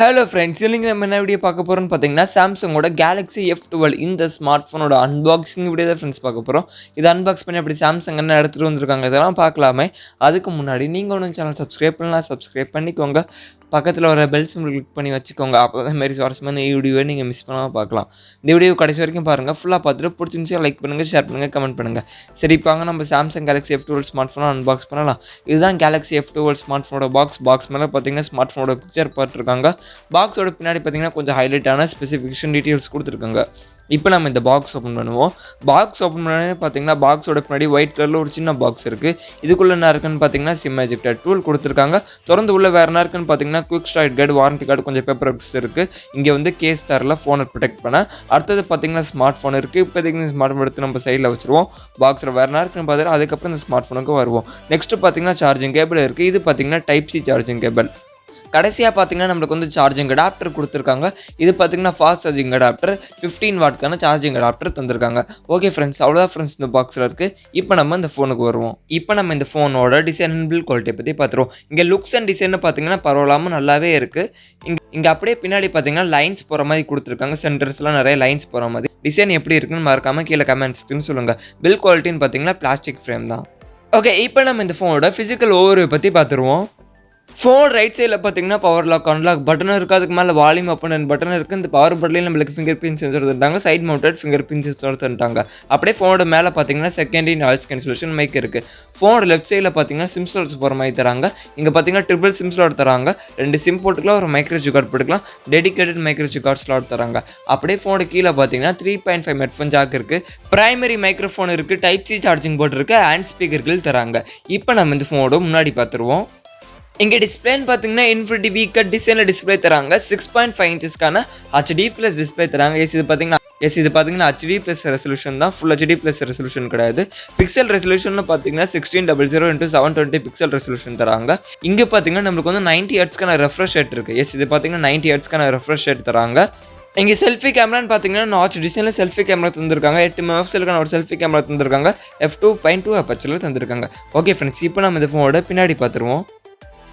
Hello friends, இன்னைக்கு நம்ம என்ன வீடியோ பார்க்க போறோம்னு பாத்தீங்கன்னா சாம்சங்கோட Galaxy F12 இந்த ஸ்மார்ட் போனோட அன்பாக்சிங் வீடியோ தான் ஃப்ரெண்ட்ஸ் பார்க்க போறோம். இது அன்பாக்ஸ் பண்ணி அப்படி சாம்சங் என்ன எடுத்துட்டு வந்திருக்காங்க இதெல்லாம் பார்க்கலாமே. அதுக்கு முன்னாடி நீங்க ஒன்னு சேனல் சப்ஸ்கிரைப் பண்ணலாம், சப்ஸ்கிரைப் பண்ணிக்கோங்க. பக்கத்துல வர பெல் சிம்பல் கிளிக் பண்ணி வச்சுக்கோங்க. அப்பதான் மாதிரி சுவாரஸ்யமான வீடியோவை நீங்க மிஸ் பண்ணாம பார்க்கலாம். இந்த வீடியோ கடைசி வரைக்கும் பாருங்க. ஃபுல்லா பார்த்துட்டு பிடிச்சிருந்துச்சா லைக் பண்ணுங்க, ஷேர் பண்ணுங்க, கமெண்ட் பண்ணுங்க. சரி வாங்க நம்ம சாம்சங் Galaxy F12 ஸ்மார்ட் போனை அன்பாக்ஸ் பண்ணலாம். இதுதான் Galaxy F12 ஸ்மார்ட் போனோட பாக்ஸ் மேல பாத்தீங்கன்னா ஸ்மார்ட் போனோட பிக்சர் போட்டுருக்காங்க. பாக்ஸோட பின்னாடி பார்த்தீங்கன்னா கொஞ்சம் ஹைலைட்டான ஸ்பெசிஃபிகேஷன் டீட்டெயில்ஸ் கொடுத்துருக்காங்க. இப்போ நம்ம இந்த பாக்ஸ் ஓப்பன் பண்ணுவோம். பாக்ஸ் ஓப்பன் பண்ணே பார்த்தீங்கன்னா பாக்ஸோட பின்னாடி ஒயிட் கலரில் ஒரு சின்ன பாக்ஸ் இருக்குது. இதுக்குள்ளே என்ன இருக்குன்னு பார்த்தீங்கன்னா சிம் எஜெக்டர் டூல் கொடுத்துருக்காங்க. தொடர்ந்து உள்ள வேறு என்ன இருக்குன்னு பார்த்தீங்கன்னா quick start guide, warranty card, கொஞ்சம் பேப்பர் இருக்குது. இங்கே வந்து கேஸ் தரல ஃபோனை ப்ரொடெக்ட் பண்ண. அடுத்தது பார்த்தீங்கன்னா ஸ்மார்ட் ஃபோன் இருக்குது. இப்போதைக்கு ஸ்மார்ட் ஃபோன் எடுத்து நம்ம சைடில் வச்சுருவோம். பாக்ஸில் வேறு என்ன இருக்குன்னு பார்த்தீங்கன்னா அதுக்கப்புறம் இந்த ஸ்மார்ட் ஃபோனுக்கு வருவோம். நெக்ஸ்ட்டு பார்த்தீங்கன்னா சார்ஜிங் கேபிள் இருக்குது. இது பார்த்தீங்கன்னா டைப் சி சார்ஜிங் கேபிள். கடைசியாக பார்த்தீங்கன்னா நம்மளுக்கு வந்து சார்ஜிங் அடாப்டர் கொடுத்துருக்காங்க. இது பார்த்தீங்கன்னா ஃபாஸ்ட் சார்ஜிங் அடாப்டர் 15 வாட்க்கான சார்ஜிங் அடாப்டர் தந்திருக்காங்க. ஓகே ஃப்ரெண்ட்ஸ், அவ்வளோதான் ஃப்ரெண்ட்ஸ் இந்த பாக்ஸில் இருக்குது. இப்போ நம்ம இந்த ஃபோனுக்கு வருவோம். இப்போ நம்ம இந்த ஃபோனோட டிசைன் அண்ட் பில்ட் குவாலிட்டியை பற்றி பார்த்துருவோம். இங்கே லுக்ஸ் அண்ட் டிசைன் பார்த்தீங்கன்னா பரவாயில்லாமல் நல்லாவே இருக்குது. இங்கே அப்படியே பின்னாடி பார்த்தீங்கன்னா லைன்ஸ் போகிற மாதிரி கொடுத்துருக்காங்க. சென்டர்ஸ்லாம் நிறைய லைன்ஸ் போகிற மாதிரி. டிசைன் எப்படி இருக்குன்னு மறக்காமல் கீழே கமெண்ட்ஸ்க்குன்னு சொல்லுங்கள். பில் குவாலிட்டின்னு பார்த்தீங்கன்னா பிளாஸ்டிக் ஃப்ரேம் தான். ஓகே, இப்போ நம்ம இந்த ஃபோனோட ஃபிசிக்கல் ஓவர்வியூ பற்றி பார்த்துருவோம். ஃபோன் ரைட் சைடில் பார்த்தீங்கன்னா பவர் லாக், அன்லாக் பட்டன் இருக்குது. அதுக்கு மேலே வால்யூம் அப் அண்ட் பட்டன் இருக்குது. இந்த பவர் பட்டன்லேயும் நம்மளுக்கு ஃபிங்கர் பிரிண்ட் சென்சர் தந்துட்டாங்க. Side mounted finger print sensor தந்துட்டாங்க. அப்படியே ஃபோனோட மேலே பார்த்தீங்கன்னா செகண்டரி நாய்ஸ் கேன்சலேஷன் மைக் இருக்குது. ஃபோனோட லெஃப்ட் சைடில் பார்த்தீங்கன்னா சிம் ஸ்லாட்ஸ் போகிற மாதிரி தராங்க. இங்கே பார்த்தீங்கன்னா ட்ரிபிள் சிம் ஸ்லாட் தராங்க. 2 சிம் போட்டுக்கலாம், ஒரு மைக்ரோசி கார்டு போட்டுக்கலாம். டெடிகேட்டட் மைக்ரோசி கார்டு ஸ்லாட் தராங்க. அப்படியே ஃபோனோட கீழே பார்த்தீங்கன்னா 3.5 ஹெட்ஃபோன் ஜாக் இருக்குது. பிரைமரி மைக்ரோஃபோன் இருக்குது. டைப் சி சார்ஜிங் போர்ட் இருக்குது. ஹேண்ட் ஸ்பீக்கர்கள் தராங்க. இப்போ நம்ம இந்த ஃபோனோட முன்னாடி பார்த்துருவோம். இங்கே டிஸ்பிளேன்னு பார்த்தீங்கன்னா இன்ஃபினிட்டி வீக்கட் டிசைனில் டிஸ்பிளே தராங்க. 6.5 இன்ச்சஸ்க்கான HD ப்ளஸ் டிஸ்பிளே தராங்க. இது பார்த்தீங்கன்னா HD ப்ளஸ் ரெசல்யூஷன் தான், ஃபுல் HD ப்ளஸ் ரெசல்யூஷன் கிடையாது. பிக்சல் ரெசல்யூஷன் பார்த்தீங்கன்னா 1600x720 பிக்சல் ரெசல்யூஷன் தராங்க. இங்கே பார்த்தீங்கன்னா நம்மளுக்கு வந்து 90 ஹெர்ட்ஸ்க்கான ரெஃப்ரெஷ் ரேட் இருக்குது. இது பார்த்தீங்கன்னா 90 ஹெர்ட்ஸ்க்கான ரெஃப்ரெஷ் ரேட் தராங்க. இங்கே செல்ஃபி கேமரான்னு பார்த்தீங்கன்னா நாச் டிசைனில் செல்ஃபி கேமரா தந்திருக்காங்க. 8 மெகாபிக்சலுக்கான ஒரு செல்ஃபி கேமரா தந்திருக்காங்க. F2.2 அப்பச்சரில் தந்திருக்காங்க. ஓகே ஃப்ரெண்ட்ஸ், இப்போ நம்ம இந்த ஃபோனோட பின்னாடி பார்த்துருவோம்.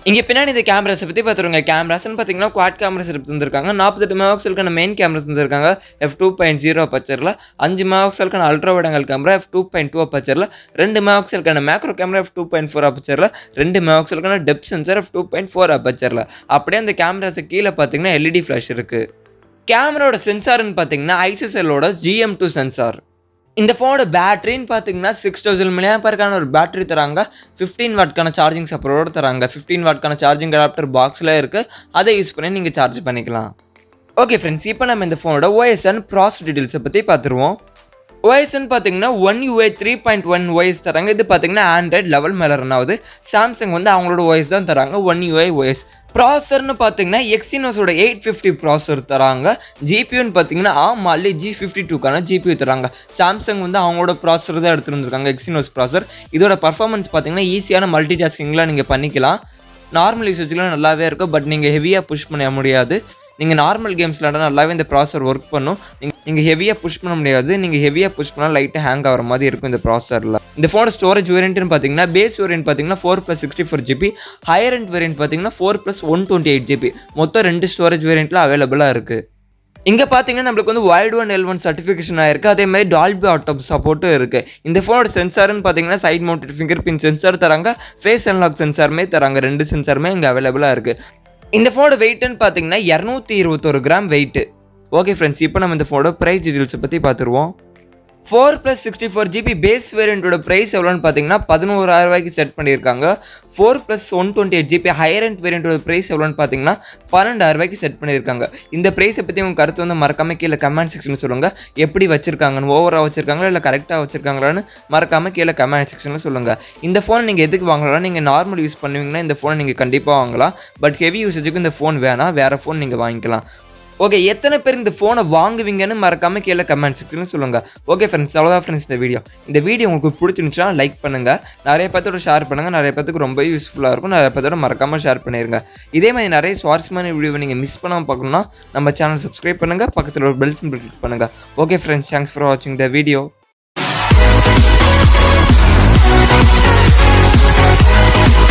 இங்கே பின்னாடி இந்த கேமராஸை பற்றி பார்த்துருங்க. கேமராஸ்ன்னு பார்த்தீங்கன்னா குவாட் கேமராஸ் தந்திருக்காங்க. 48 மெகாபிக்சலுக்கான மெயின் கேமரா தந்திருக்காங்க. F2.0 அப்பச்சரில் 5 மெகாபிக்சலுக்கான ultra wide angle camera F2.2 அப்பச்சரில் 2 மெகாபிக்சலுக்கான மேக்ரோ கேமரா F2.4 அப்பச்சரில் 2 மெகாபிக்சலுக்கான டெப்த் சென்சார் F2.4 அப்பச்சரில். அப்படியே அந்த கேமராஸை கீழே பார்த்தீங்கன்னா LED ஃப்ளாஷ் இருக்குது. கேமராவோட சென்சார்னு பார்த்தீங்கன்னா ISSLோட GM2 சென்சார். இந்த ஃபோனோட பேட்டரின்னு பார்த்தீங்கன்னா 6000 mAh ஒரு பேட்டரி தராங்க. 15 வாட்க்கான சார்ஜிங் சப்போர்ட்டோட தராங்க. 15 வாட்க்கான சார்ஜிங் அடாப்டர் பாக்ஸில் இருக்குது. அதை யூஸ் பண்ணி நீங்கள் சார்ஜ் பண்ணிக்கலாம். ஓகே ஃப்ரெண்ட்ஸ், இப்போ நம்ம இந்த ஃபோனோட OS அண்ட் ப்ராசஸ் டீட்டெயில்ஸை பற்றி பார்த்துருவோம். OSன்னு பார்த்தீங்கன்னா One UI 3.1 OS தராங்க. இது பார்த்தீங்கன்னா ஆண்ட்ராய்ட் லெவல் மேலே ரன் ஆகுது. சாம்சங் வந்து அவங்களோட OS தான் தராங்க, One UI OS. ப்ராசர்னு பார்த்தீங்கன்னா எக்ஸினோஸோட 850 ப்ராசர் தராங்க. ஜிபியூன்னு பார்த்தீங்கன்னா ஆமாலே G52க்கான ஜிபியூ தராங்க. சாம்சங் வந்து அவங்களோட ப்ராசர் தான் எடுத்துகிட்டு வந்திருக்காங்க, எக்ஸினோஸ் ப்ராசர். இதோட பர்ஃபார்மன்ஸ் பார்த்தீங்கன்னா ஈஸியான மல்டி டாஸ்கிங்லாம் நீங்கள் பண்ணிக்கலாம். நார்மல் யூசேஜ்லாம் நல்லாவே இருக்கும். பட் நீங்கள் ஹெவியாக புஷ் பண்ண முடியாது. நீங்கள் நார்மல் கேம்ஸ் விளாட நல்லாவே இந்த ப்ராசர் ஒர்க் பண்ணும். நீங்கள் ஹெவியாக புஷ் பண்ண முடியாது. நீங்கள் ஹெவியாக புஷ் பண்ணால் லைட்டாக ஹேங் ஆகிற மாதிரி இருக்கும் இந்த ப்ராசரில். இந்த ஃபோனோட ஸ்டோரேஜ் வேரியன்ட்னு பார்த்தீங்கன்னா பேஸ் வேரியன்ட் பார்த்தீங்கன்னா 4+64GB, ஹையர் எண்ட் வேரியன்ட் பார்த்தீங்கன்னா 4+128GB. மொத்தம் 2 ஸ்டோரேஜ் வேரியண்ட்டில் அவைலபிளாக இருக்குது. இங்கே பார்த்தீங்கன்னா நம்மளுக்கு வந்து Wild1 L1 சர்டிஃபிகேஷன் ஆயிருக்கு. அதே மாதிரி டால்பி ஆட்டோ சப்போர்ட்டும் இருக்குது. இந்த ஃபோனோட சென்சார்னு பார்த்தீங்கன்னா side mounted finger print sensor தராங்க. ஃபேஸ் அன்லாக் சென்சாருமே தராங்க. 2 சென்சாருமே இங்கே அவைலபிளாக இருக்குது. இந்த ஃபோனோட வெயிட்னு பார்த்தீங்கன்னா 221 கிராம் வெயிட்டு. ஓகே ஃப்ரெண்ட்ஸ், இப்போ நம்ம இந்த ஃபோனோட ப்ரைஸ் டீட்டெயில்ஸை பற்றி பார்த்துருவோம். 4+64GB பேஸ் வேரியண்ட்டோட ப்ரைஸ் எவ்வளோன்னு பார்த்தீங்கன்னா 11,000 ரூபாய்க்கு செட் பண்ணியிருக்காங்க. 4+128GB ஹையர் எண்ட் வேரியண்ட்டோட ப்ரைஸ் எவ்வளோன்னு பார்த்தீங்கன்னா 12,000 ரூபாய்க்கு செட் பண்ணியிருக்காங்க. இந்த ப்ரைஸை பற்றி உங்கள் கருத்து வந்து மறக்காமல் கீழே கமெண்ட் செக்ஷனில் சொல்லுங்கள். எப்படி வச்சுருக்காங்கன்னு, ஓவராக வச்சுருக்காங்களா இல்லை கரெக்டாக வச்சுருக்காங்களான்னு மறக்காமல் கீழே கமெண்ட் செக்ஷனில் சொல்லுங்கள். இந்த ஃபோனை நீங்கள் எதுக்கு வாங்கலாம்? நீங்கள் நார்மல் யூஸ் பண்ணுவீங்கன்னா இந்த ஃபோனை நீங்கள் கண்டிப்பாக வாங்கலாம். பட் ஹெவி யூசேஜுக்கு இந்த ஃபோன் வேணாம், வேறு ஃபோன் நீங்கள் வாங்கிக்கலாம். ஓகே, எத்தனை பேர் இந்த ஃபோனை வாங்குவீங்கன்னு மறக்காமல் கீழே கமெண்ட் செக்ஷனில் சொல்லுங்கள். ஓகே ஃப்ரெண்ட்ஸ், அவ்வளோதான் ஃப்ரெண்ட்ஸ் இந்த வீடியோ உங்களுக்கு பிடிச்சிருந்துச்சுன்னா லைக் பண்ணுங்கள், நிறைய பேர்த்தோட ஷேர் பண்ணுங்கள். நிறைய பேருக்கு ரொம்ப யூஸ்ஃபுல்லாக இருக்கும். நிறைய பேர்த்தோட மறக்காமல் ஷேர் பண்ணிடுங்க. இதே மாதிரி நிறைய சுவாரஸ்யமான வீடியோவை நீங்கள் மிஸ் பண்ணாமல் பார்க்கணுன்னா நம்ம சேனல் சப்ஸ்கிரைப் பண்ணுங்கள், பக்கத்தில் ஒரு பெல் சிம்பல் கிளிக் பண்ணுங்கள். ஓகே ஃப்ரெண்ட்ஸ், தேங்க்ஸ் ஃபார் வாட்சிங் த வீடியோ.